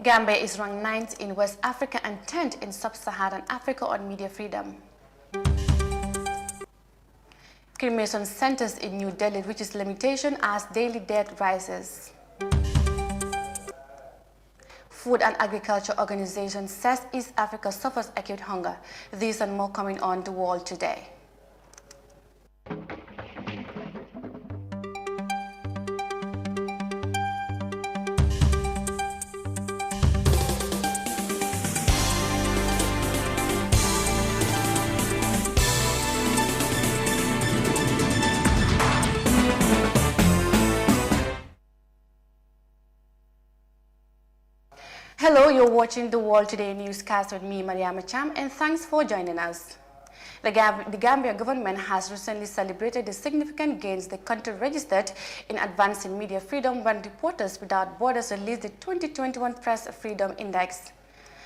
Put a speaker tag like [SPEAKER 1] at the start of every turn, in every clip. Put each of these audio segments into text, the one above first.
[SPEAKER 1] Gambia is ranked 9th in West Africa and 10th in Sub-Saharan Africa on media freedom. Cremation centers in New Delhi reaches limitation as daily death rises. Food and Agriculture Organization says East Africa suffers acute hunger. These and more coming on The World Today. Hello, you're watching The World Today newscast with me, Mariama Cham, and thanks for joining us. The Gambia government has recently celebrated the significant gains the country registered in advancing media freedom when Reporters Without Borders released the 2021 Press Freedom Index.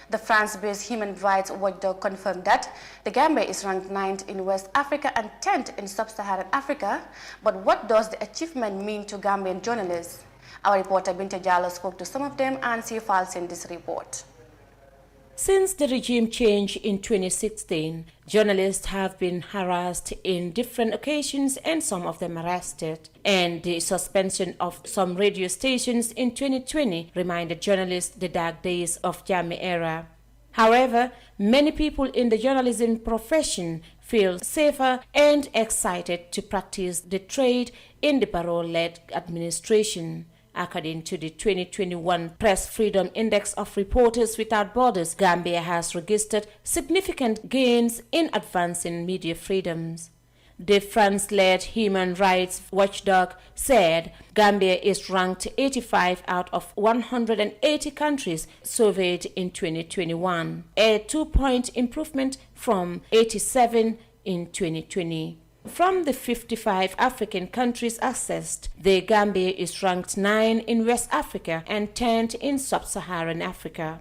[SPEAKER 1] The France-based human rights watchdog confirmed that the Gambia is ranked 9th in West Africa and 10th in Sub-Saharan Africa. But what does the achievement mean to Gambian journalists? Our reporter Binta Jallo spoke to some of them and see files in this report.
[SPEAKER 2] Since the regime change in 2016, journalists have been harassed in different occasions and some of them arrested. And the suspension of some radio stations in 2020 reminded journalists the dark days of Jammeh era. However, many people in the journalism profession feel safer and excited to practice the trade in the parole-led administration. According to the 2021 Press Freedom Index of Reporters Without Borders, Gambia has registered significant gains in advancing media freedoms. The France-led human rights watchdog said Gambia is ranked 85 out of 180 countries surveyed in 2021, a 2-point improvement from 87 in 2020. From the 55 African countries assessed, the Gambia is ranked 9 in West Africa and 10th in Sub-Saharan Africa.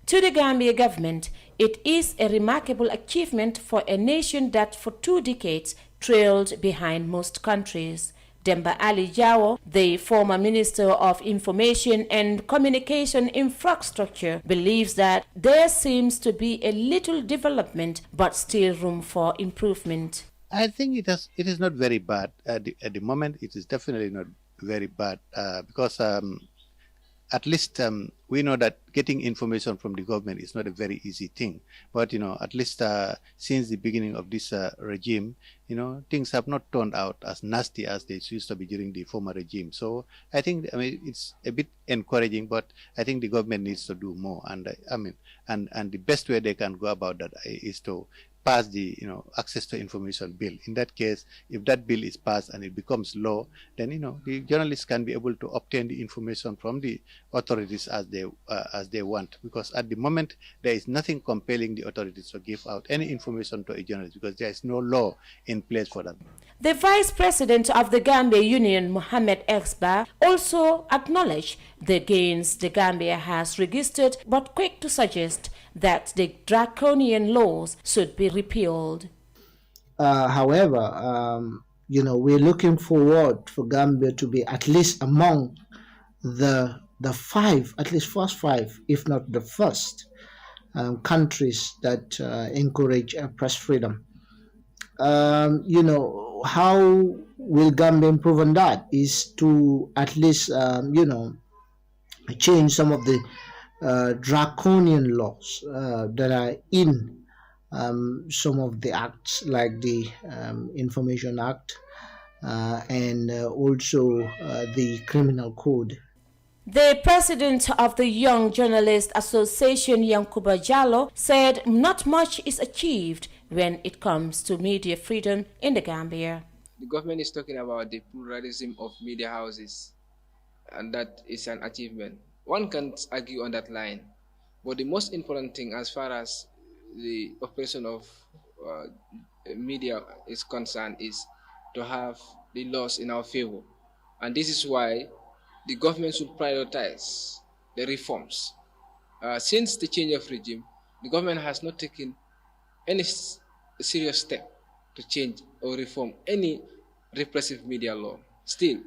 [SPEAKER 2] To the Gambia government, it is a remarkable achievement for a nation that for 2 decades trailed behind most countries. Demba Ali Jawo, the former Minister of Information and Communication Infrastructure, believes that there seems to be a little development but still room for improvement.
[SPEAKER 3] I think it is not very bad. At the moment, it is definitely not very bad because at least we know that getting information from the government is not a very easy thing. But, at least since the beginning of this regime, things have not turned out as nasty as they used to be during the former regime. So I think, it's a bit encouraging, but I think the government needs to do more. And and the best way they can go about that is to pass the access to information bill. In that case, if that bill is passed and it becomes law, then the journalists can be able to obtain the information from the authorities as they want. Because at the moment there is nothing compelling the authorities to give out any information to a journalist because there is no law in place for that.
[SPEAKER 2] The Vice President of the Gambia Union, Mohamed Exba, also acknowledged the gains the Gambia has registered, but quick to suggest that the draconian laws should be repealed.
[SPEAKER 4] However, we're looking forward for Gambia to be at least among the 5, at least first 5, if not the first countries that encourage press freedom. How will Gambia improve on that is to at least, change some of the draconian laws that are in some of the acts like the Information Act and also the Criminal Code.
[SPEAKER 2] The president of the Young Journalists Association, Yankuba Jallo, said not much is achieved when it comes to media freedom in the Gambia.
[SPEAKER 5] The government is talking about the pluralism of media houses, and that is an achievement. One can argue on that line, but the most important thing as far as the operation of media is concerned is to have the laws in our favor. And this is why the government should prioritize the reforms. Since the change of regime, the government has not taken any serious step to change or reform any repressive media law. Still,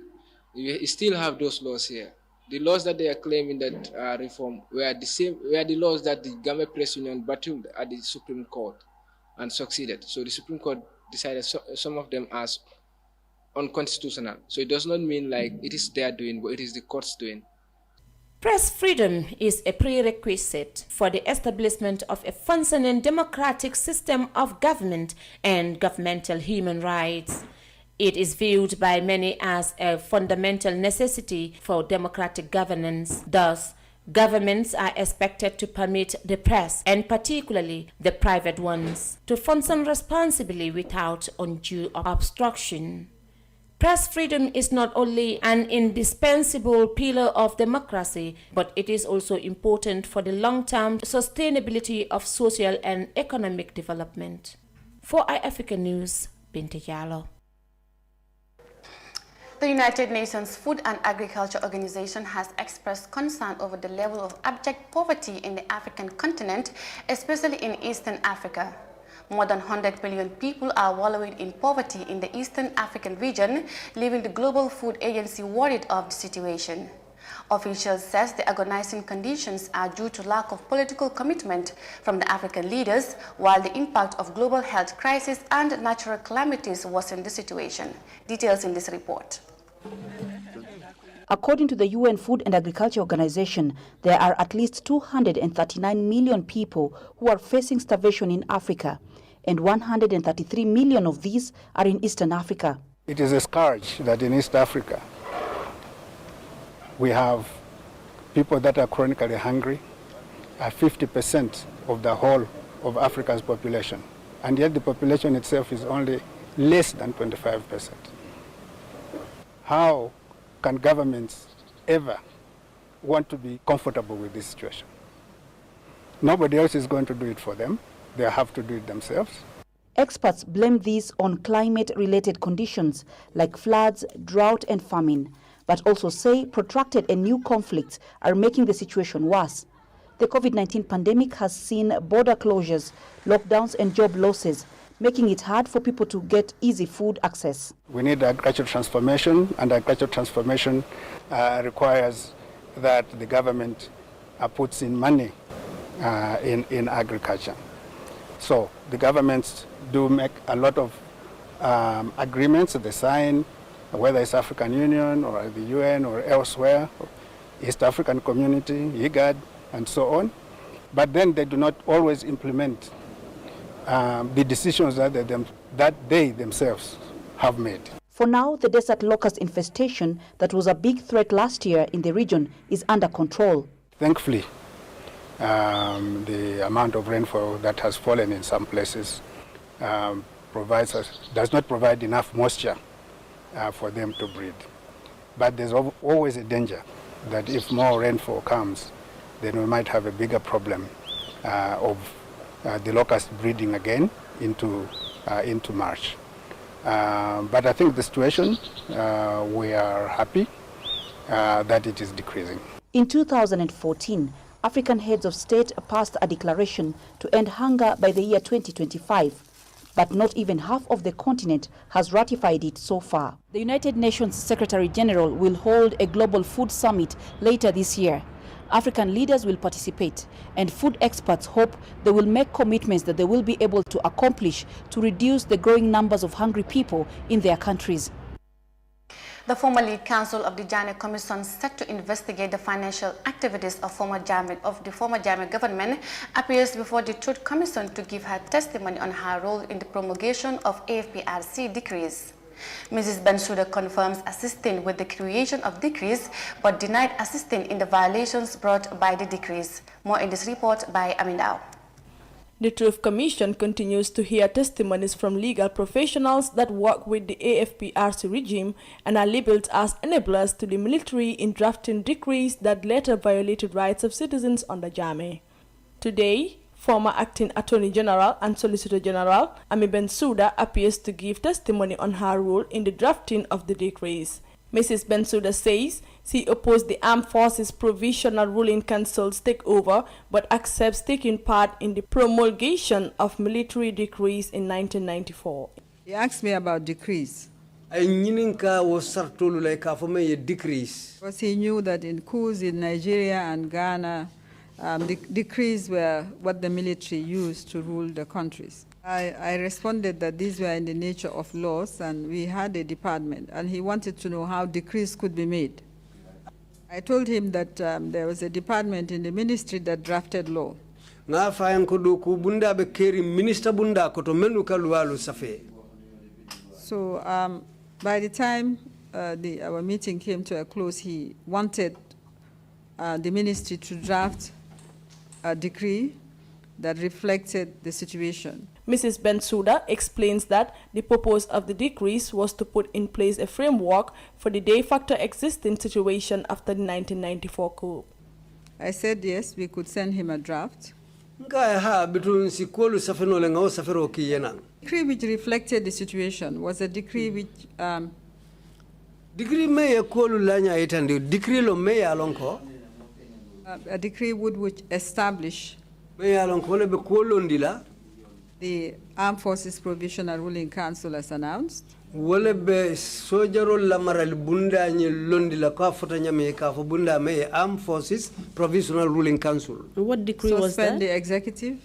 [SPEAKER 5] we still have those laws here. The laws that they are claiming that are reform were the laws that the Gambia Press Union battled at the Supreme Court and succeeded. So the Supreme Court decided some of them as unconstitutional. So it does not mean like it is their doing, but it is the court's doing.
[SPEAKER 2] Press freedom is a prerequisite for the establishment of a functioning democratic system of government and governmental human rights. It is viewed by many as a fundamental necessity for democratic governance. Thus, governments are expected to permit the press, and particularly the private ones, to function responsibly without undue obstruction. Press freedom is not only an indispensable pillar of democracy, but it is also important for the long-term sustainability of social and economic development. For iAfrica News, Binta Jallow.
[SPEAKER 1] The United Nations Food and Agriculture Organization has expressed concern over the level of abject poverty in the African continent, especially in Eastern Africa. More than 100 million people are wallowing in poverty in the Eastern African region, leaving the Global Food Agency worried of the situation. Officials say the agonizing conditions are due to lack of political commitment from the African leaders, while the impact of global health crisis and natural calamities worsen the situation. Details in this report.
[SPEAKER 6] According to the UN Food and Agriculture Organization, there are at least 239 million people who are facing starvation in Africa, and 133 million of these are in Eastern Africa.
[SPEAKER 7] It is a scourge that in East Africa we have people that are chronically hungry, are 50% of the whole of Africa's population, and yet the population itself is only less than 25%. How can governments ever want to be comfortable with this situation? Nobody else is going to do it for them. They have to do it themselves.
[SPEAKER 6] Experts blame this on climate-related conditions like floods, drought and famine, but also say protracted and new conflicts are making the situation worse. The COVID-19 pandemic has seen border closures, lockdowns and job losses, making it hard for people to get easy food access.
[SPEAKER 7] We need agricultural transformation, and agricultural transformation requires that the government puts in money in agriculture. So the governments do make a lot of agreements they sign, whether it's African Union or the UN or elsewhere, East African Community, IGAD, and so on. But then they do not always implement the decisions that they themselves have made.
[SPEAKER 6] For now, the desert locust infestation that was a big threat last year in the region is under control.
[SPEAKER 7] Thankfully, the amount of rainfall that has fallen in some places does not provide enough moisture for them to breed. But there's always a danger that if more rainfall comes, then we might have a bigger problem of the locust breeding again into March. But I think the situation, we are happy that it is decreasing.
[SPEAKER 6] In 2014, African heads of state passed a declaration to end hunger by the year 2025, but not even half of the continent has ratified it so far. The United Nations Secretary General will hold a global food summit later this year. African leaders will participate, and food experts hope they will make commitments that they will be able to accomplish to reduce the growing numbers of hungry people in their countries.
[SPEAKER 1] The former lead counsel of the Janneh Commission, set to investigate the financial activities of the former Jammeh government, appears before the Truth Commission to give her testimony on her role in the promulgation of AFPRC decrees. Mrs. Bensouda confirms assisting with the creation of decrees, but denied assisting in the violations brought by the decrees. More in this report by Amindao.
[SPEAKER 8] The Truth Commission continues to hear testimonies from legal professionals that work with the AFPRC regime and are labeled as enablers to the military in drafting decrees that later violated rights of citizens under Jammeh. Today, former Acting Attorney General and Solicitor General Ami Bensouda appears to give testimony on her role in the drafting of the decrees. Mrs. Bensouda says she opposed the Armed Forces Provisional Ruling Council's takeover, but accepts taking part in the promulgation of military decrees in 1994.
[SPEAKER 9] He asked me about decrees. Because he knew that in coups in Nigeria and Ghana, the decrees were what the military used to rule the countries. I responded that these were in the nature of laws, and we had a department, and he wanted to know how decrees could be made. I told him that there was a department in the ministry that drafted law. So by the time our meeting came to a close, he wanted the ministry to draft a decree that reflected the situation.
[SPEAKER 8] Mrs. Bensouda explains that the purpose of the decrees was to put in place a framework for the de facto existing situation after the 1994 coup.
[SPEAKER 9] I said yes, we could send him a draft.
[SPEAKER 10] Decree
[SPEAKER 9] which reflected the situation was a decree which a decree would establish the Armed Forces Provisional Ruling Council as announced.
[SPEAKER 10] Armed Forces Provisional Ruling Council.
[SPEAKER 2] What decree was that?
[SPEAKER 9] Suspend the executive.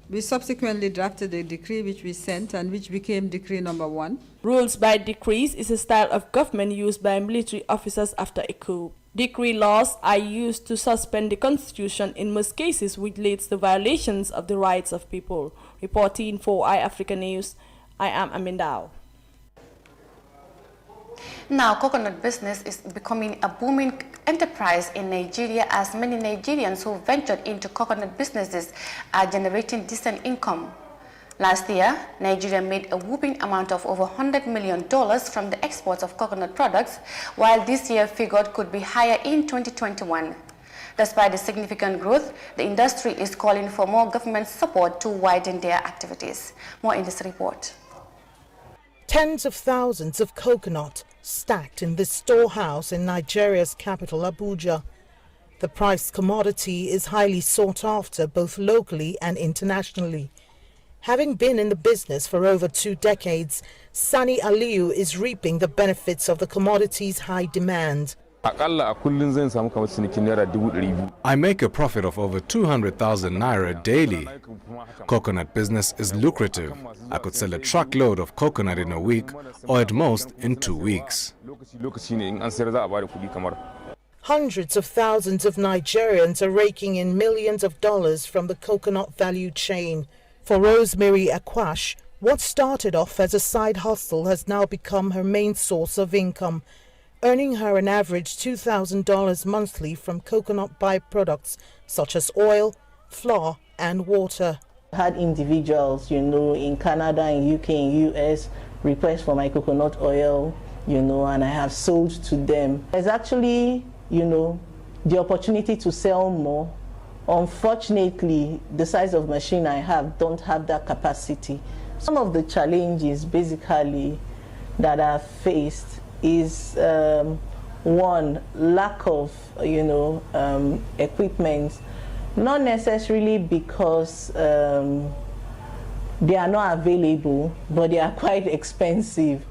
[SPEAKER 9] We subsequently drafted a decree which we sent and which became decree number 1.
[SPEAKER 8] Rules by decrees is a style of government used by military officers after a coup. Decree laws are used to suspend the constitution in most cases, which leads to violations of the rights of people. Reporting for iAfrica News, I am Amindao.
[SPEAKER 1] Now, coconut business is becoming a booming enterprise in Nigeria, as many Nigerians who ventured into coconut businesses are generating decent income. Last year, Nigeria made a whopping amount of over $100 million from the exports of coconut products, while this year figure could be higher in 2021. Despite the significant growth, the industry is calling for more government support to widen their activities. More in this report.
[SPEAKER 11] Tens of thousands of coconut stacked in this storehouse in Nigeria's capital, Abuja. The priced commodity is highly sought after both locally and internationally. Having been in the business for over 2 decades, Sani Aliyu is reaping the benefits of the commodity's high demand.
[SPEAKER 12] I make a profit of over 200,000 naira daily. Coconut business is lucrative. I could sell a truckload of coconut in a week, or at most in 2 weeks.
[SPEAKER 11] Hundreds of thousands of Nigerians are raking in millions of dollars from the coconut value chain. For Rosemary Akwash, what started off as a side hustle has now become her main source of income, earning her an average $2,000 monthly from coconut byproducts such as oil, flour, and water.
[SPEAKER 13] I had individuals, in Canada, in UK, in US, request for my coconut oil, and I have sold to them. There's actually, the opportunity to sell more. Unfortunately, the size of machine I have don't have that capacity. Some of the challenges basically that are faced is one, lack of equipment, not necessarily because they are not available, but they are quite expensive,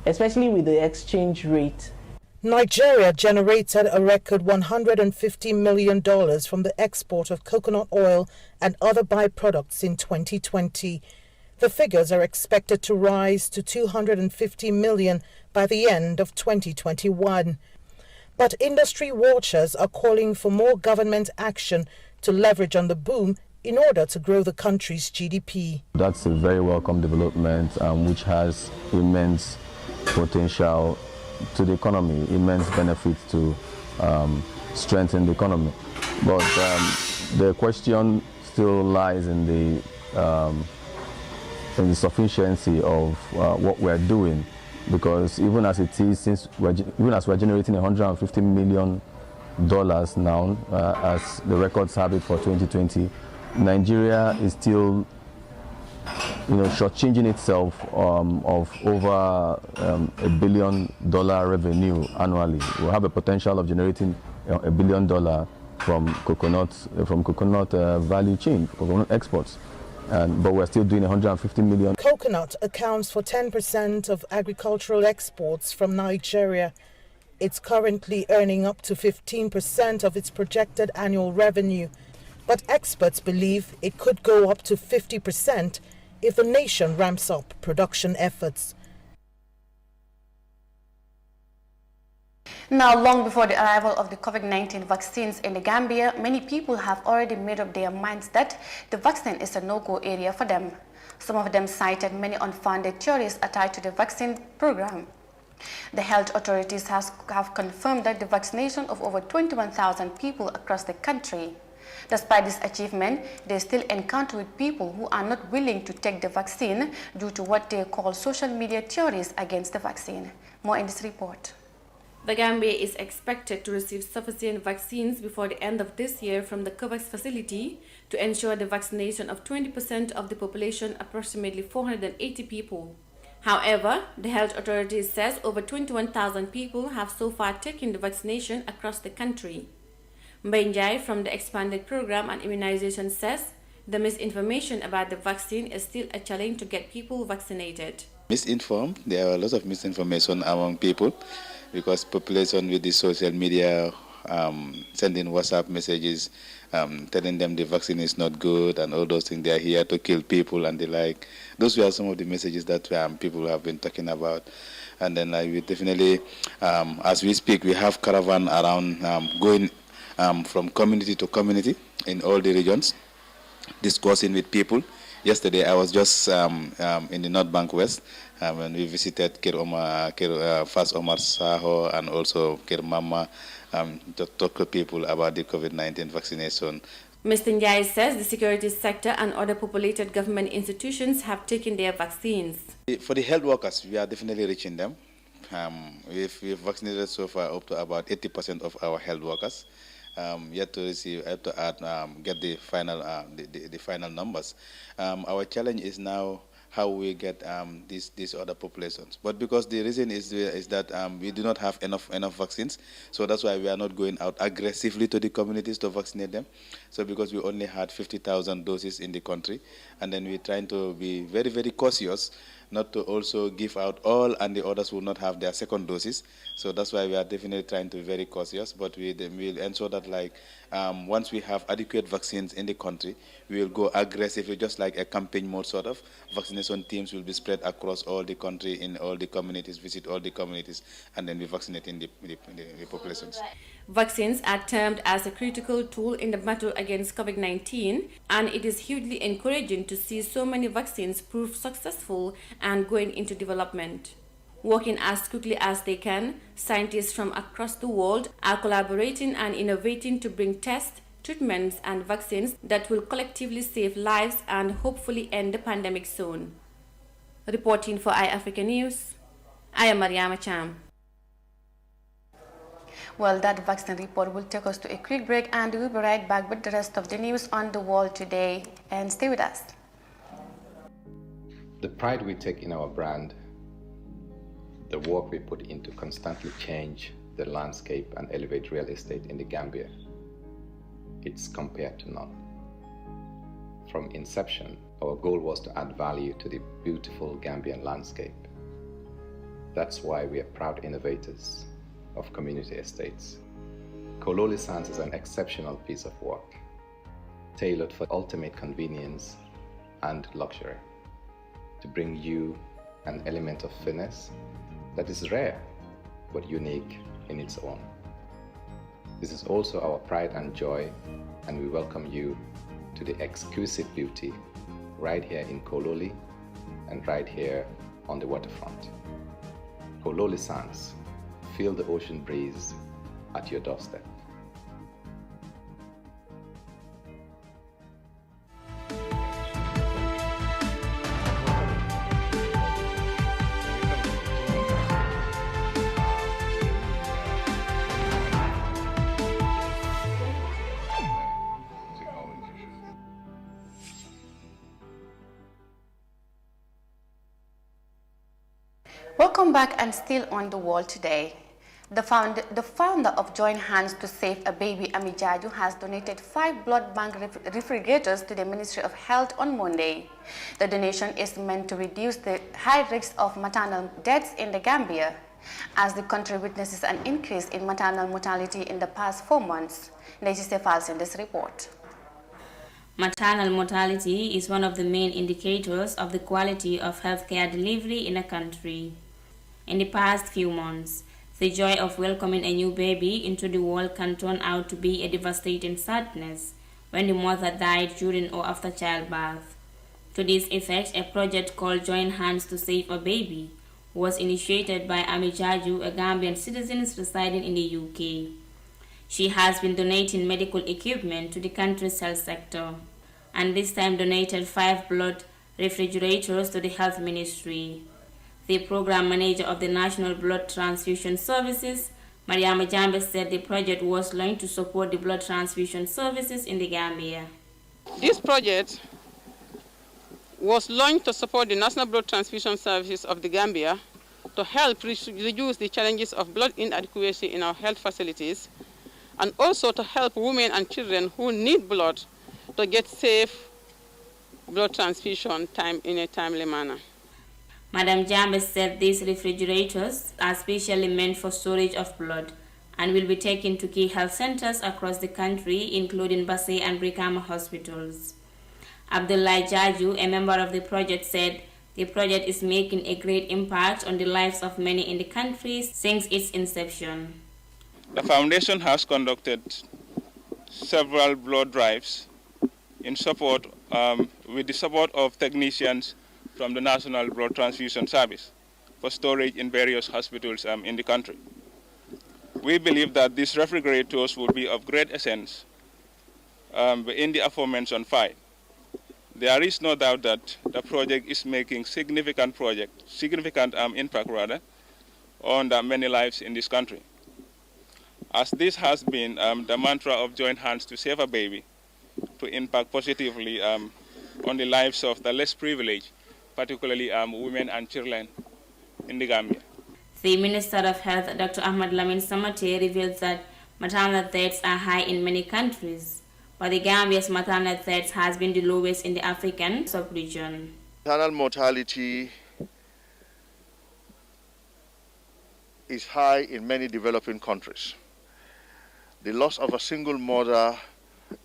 [SPEAKER 13] especially with the exchange rate.
[SPEAKER 11] Nigeria generated a record $150 million from the export of coconut oil and other byproducts in 2020. The figures are expected to rise to $250 million by the end of 2021. But industry watchers are calling for more government action to leverage on the boom in order to grow the country's GDP.
[SPEAKER 14] That's a very welcome development which has immense potential to the economy, immense benefits to strengthen the economy. But the question still lies in the sufficiency of what we're doing, because even as it is, even as we're generating $150 million now, as the records have it for 2020, Nigeria is still shortchanging itself of over $1 billion revenue annually. We have a potential of generating $1 billion from coconut value chain, coconut exports. but we're still doing 150 million.
[SPEAKER 11] Coconut accounts for 10% of agricultural exports from Nigeria. It's currently earning up to 15% of its projected annual revenue, but experts believe it could go up to 50% if the nation ramps up production efforts.
[SPEAKER 1] Now, long before the arrival of the COVID-19 vaccines in the Gambia, many people have already made up their minds that the vaccine is a no-go area for them. Some of them cited many unfounded theories attached to the vaccine program. The health authorities have confirmed that the vaccination of over 21,000 people across the country. Despite this achievement, they still encounter with people who are not willing to take the vaccine due to what they call social media theories against the vaccine. More in this report.
[SPEAKER 2] The Gambia is expected to receive sufficient vaccines before the end of this year from the COVAX facility to ensure the vaccination of 20% of the population, approximately 480 people. However, the health authorities says over 21,000 people have so far taken the vaccination across the country. Mbenjai from the expanded program on immunization says the misinformation about the vaccine is still a challenge to get people vaccinated.
[SPEAKER 15] Misinformed, there are a lot of misinformation among people because population with the social media sending WhatsApp messages telling them the vaccine is not good and all those things, they are here to kill people and the like. Those were some of the messages that people have been talking about. And then we definitely, as we speak, we have caravan around going from community to community in all the regions, discussing with people. Yesterday, I was just in the North Bank West when we visited Fas Omar Saho and also Kir Mama to talk to people about the COVID-19 vaccination.
[SPEAKER 2] Mr. Njai says the security sector and other populated government institutions have taken their vaccines.
[SPEAKER 15] For the health workers, we are definitely reaching them. We've vaccinated so far up to about 80% of our health workers. Yet to receive, to add, get the final final numbers. Our challenge is now how we get these other populations. But because the reason is that we do not have enough vaccines, so that's why we are not going out aggressively to the communities to vaccinate them. So because we only had 50,000 doses in the country, and then we're trying to be very, very cautious not to also give out all and the others will not have their second doses. So that's why we are definitely trying to be very cautious, but we'll ensure that once we have adequate vaccines in the country, we will go aggressively, just like a campaign mode sort of. Vaccination teams will be spread across all the country, in all the communities, visit all the communities, and then we vaccinate in the populations.
[SPEAKER 2] Vaccines are termed as a critical tool in the battle against COVID-19, and it is hugely encouraging to see so many vaccines prove successful and going into development. Working as quickly as they can, scientists from across the world are collaborating and innovating to bring tests, treatments, and vaccines that will collectively save lives and hopefully end the pandemic soon. Reporting for iAfrica News, I am Mariama Cham.
[SPEAKER 1] Well, that vaccine report will take us to a quick break, and we'll be right back with the rest of the news on the world today. And stay with us.
[SPEAKER 16] The pride we take in our brand, the work we put in to constantly change the landscape and elevate real estate in the Gambia, it's compared to none. From inception, our goal was to add value to the beautiful Gambian landscape. That's why we are proud innovators of community estates. Kololi Sands is an exceptional piece of work, tailored for ultimate convenience and luxury, to bring you an element of finesse that is rare but unique in its own. This is also our pride and joy, and we welcome you to the exquisite beauty right here in Kololi and right here on the waterfront. Kololi Sands, feel the ocean breeze at your doorstep.
[SPEAKER 1] Welcome back, and still on the wall today. The founder of Join Hands to Save a Baby, Amijaju, has donated 5 blood bank refrigerators to the Ministry of Health on Monday. The donation is meant to reduce the high risks of maternal deaths in the Gambia, as the country witnesses an increase in maternal mortality in the past 4 months. Nejise Fals in this report.
[SPEAKER 17] Maternal mortality is one of the main indicators of the quality of healthcare delivery in a country. In the past few months, the joy of welcoming a new baby into the world can turn out to be a devastating sadness when the mother died during or after childbirth. To this effect, a project called Join Hands to Save a Baby was initiated by Amijaju, a Gambian citizen residing in the UK. She has been donating medical equipment to the country's health sector, and this time donated 5 blood refrigerators to the health ministry. The program manager of the National Blood Transfusion Services, Mariama Jambe, said the project was launched to support the blood transfusion services in the Gambia.
[SPEAKER 18] This project was launched to support the National Blood Transfusion Services of the Gambia to help reduce the challenges of blood inadequacy in our health facilities, and also to help women and children who need blood to get safe blood transfusion in a timely manner.
[SPEAKER 17] Madam Jambe said these refrigerators are specially meant for storage of blood and will be taken to key health centers across the country, including Basse and Brikama hospitals. Abdullah Jaju, a member of the project, said the project is making a great impact on the lives of many in the country since its inception.
[SPEAKER 19] The foundation has conducted several blood drives in support, with the support of technicians from the National Blood Transfusion Service for storage in various hospitals in the country. We believe that these refrigerators will be of great essence in the aforementioned fight. There is no doubt that the project is making significant impact on the many lives in this country. As this has been the mantra of Join Hands to Save a Baby, to impact positively on the lives of the less privileged, particularly women and children in the Gambia.
[SPEAKER 17] The Minister of Health, Dr. Ahmad Lamin Samate, revealed that maternal deaths are high in many countries, but the Gambia's maternal deaths has been the lowest in the African sub-region.
[SPEAKER 20] Maternal mortality is high in many developing countries. The loss of a single mother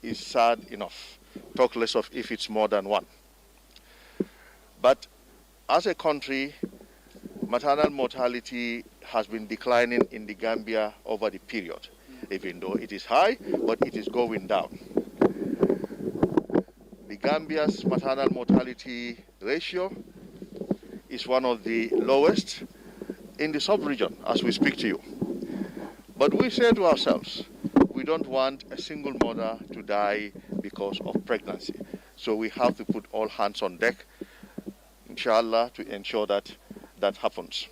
[SPEAKER 20] is sad enough, talk less of if it's more than one. But as a country, maternal mortality has been declining in the Gambia over the period, even though it is high, but it is going down. The Gambia's maternal mortality ratio is one of the lowest in the sub-region as we speak to you. But we say to ourselves, we don't want a single mother to die because of pregnancy. So we have to put all hands on deck, inshallah, to ensure that that happens.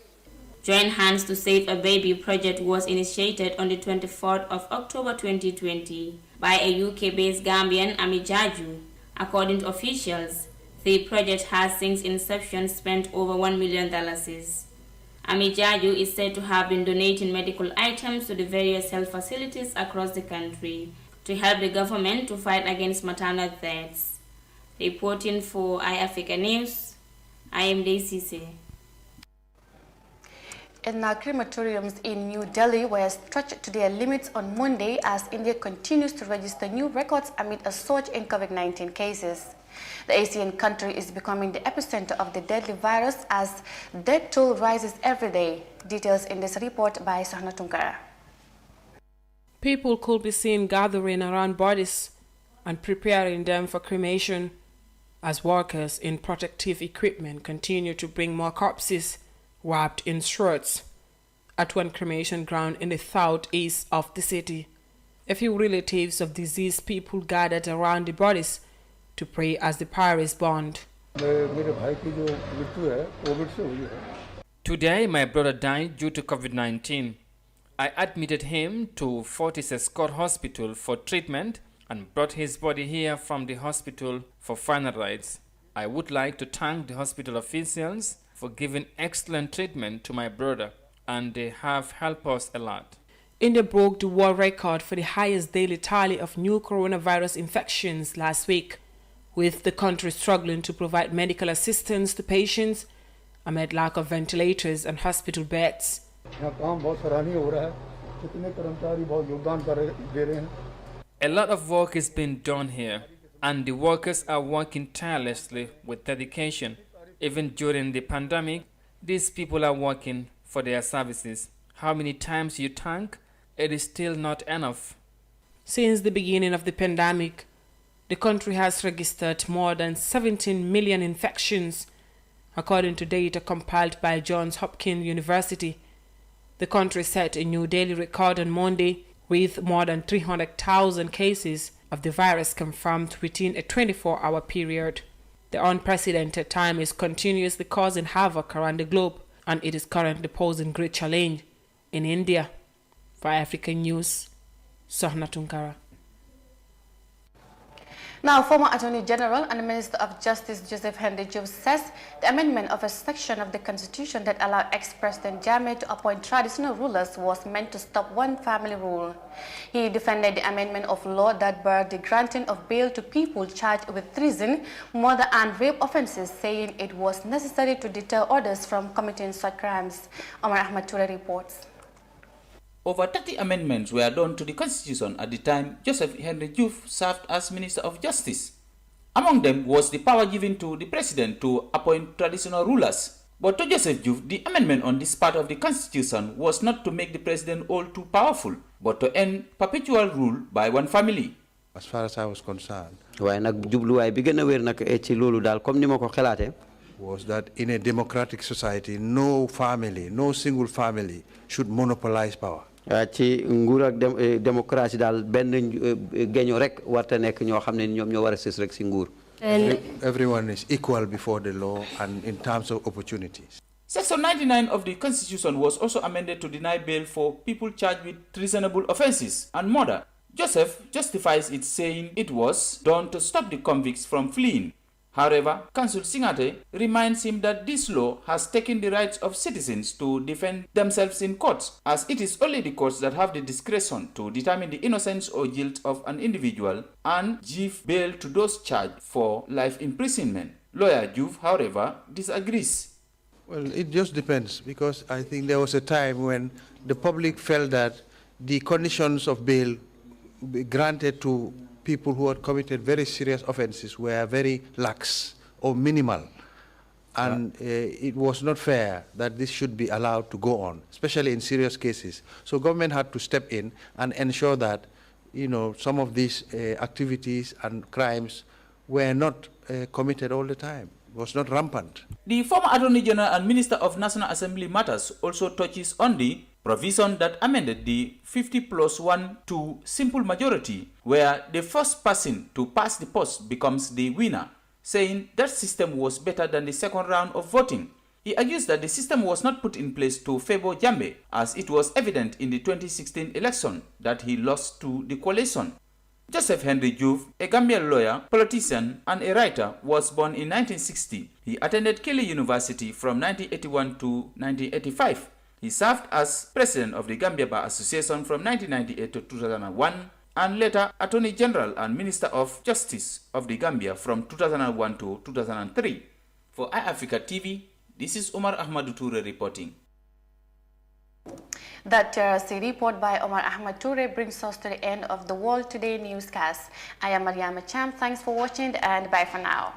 [SPEAKER 17] Join Hands to Save a Baby project was initiated on the 24th of October 2020 by a UK-based Gambian, Amijaju. According to officials, the project has since inception spent over $1 million. Amijaju is said to have been donating medical items to the various health facilities across the country to help the government to fight against maternal deaths. Reporting for iAfrica News, I am Daisy.
[SPEAKER 1] And now crematoriums in New Delhi were stretched to their limits on Monday as India continues to register new records amid a surge in COVID-19 cases. The Asian country is becoming the epicenter of the deadly virus as death toll rises every day. Details in this report by Sahna Tunkara.
[SPEAKER 21] People could be seen gathering around bodies and preparing them for cremation as workers in protective equipment continue to bring more corpses wrapped in shirts at one cremation ground in the southeast of the city. A few relatives of deceased people gathered around the bodies to pray as the pyre is burned.
[SPEAKER 22] Today, my brother died due to COVID-19. I admitted him to Fortis Escort Hospital for treatment and brought his body here from the hospital for final rites. I would like to thank the hospital officials for giving excellent treatment to my brother. and they have helped us a lot.
[SPEAKER 21] India broke the world record for the highest daily tally of new coronavirus infections last week, with the country struggling to provide medical assistance to patients amid lack of ventilators and hospital beds.
[SPEAKER 22] A lot of work is being done here, and the workers are working tirelessly with dedication. Even during the pandemic, these people are working for their services. How many times you thank, it is still not enough.
[SPEAKER 21] Since the beginning of the pandemic, the country has registered more than 17 million infections, according to data compiled by Johns Hopkins University. The country set a new daily record on Monday with more than 300,000 cases of the virus confirmed within a 24-hour period. The unprecedented time is continuously causing havoc around the globe, and it is currently posing great challenge in India. For African News, Sohna Tunkara.
[SPEAKER 1] Now, former Attorney General and Minister of Justice Joseph Henderjeeves says the amendment of a section of the Constitution that allowed ex-President Jammeh to appoint traditional rulers was meant to stop one family rule. He defended the amendment of law that barred the granting of bail to people charged with treason, murder and rape offences, saying it was necessary to deter others from committing such crimes. Omar Ahmad Toure reports.
[SPEAKER 3] Over 30 amendments were done to the Constitution at the time Joseph Henderjeeves served as Minister of Justice. Among them was the power given to the President to appoint traditional rulers. But to Joseph Juve, the amendment on this part of the Constitution was not to make the President all too powerful, but to end perpetual rule by one family.
[SPEAKER 4] As far as I was concerned, was that in a democratic society, no family, no single family should monopolize power. Everyone is equal before the law and in terms of opportunities.
[SPEAKER 3] Section 99 of the Constitution was also amended to deny bail for people charged with treasonable offenses and murder. Joseph justifies it, saying it was done to stop the convicts from fleeing. However, Counsel Singate reminds him that this law has taken the rights of citizens to defend themselves in courts, as it is only the courts that have the discretion to determine the innocence or guilt of an individual and give bail to those charged for life imprisonment. Lawyer Juve, however, disagrees.
[SPEAKER 4] Well, it just depends, because I think there was a time when the public felt that the conditions of bail granted to people who had committed very serious offenses were very lax or minimal. And it was not fair that this should be allowed to go on, especially in serious cases. So government had to step in and ensure that, some of these activities and crimes were not committed all the time. It was not rampant.
[SPEAKER 3] The former Attorney General and Minister of National Assembly Matters also touches on the provision that amended the 50+1 to simple majority, where the first person to pass the post becomes the winner, saying that system was better than the second round of voting. He argues that the system was not put in place to favor Jammeh, as it was evident in the 2016 election that he lost to the coalition. Joseph Henderjeeves, a Gambian lawyer, politician, and a writer, was born in 1960. He attended Kelly University from 1981 to 1985. He served as president of the Gambia Bar Association from 1998 to 2001, and later Attorney General and Minister of Justice of the Gambia from 2001 to 2003. For iAfrica TV, this is Omar Ahmadu Toure reporting.
[SPEAKER 1] That TRC report by Omar Ahmad Toure brings us to the end of the World Today newscast. I am Mariama Cham. Thanks for watching and bye for now.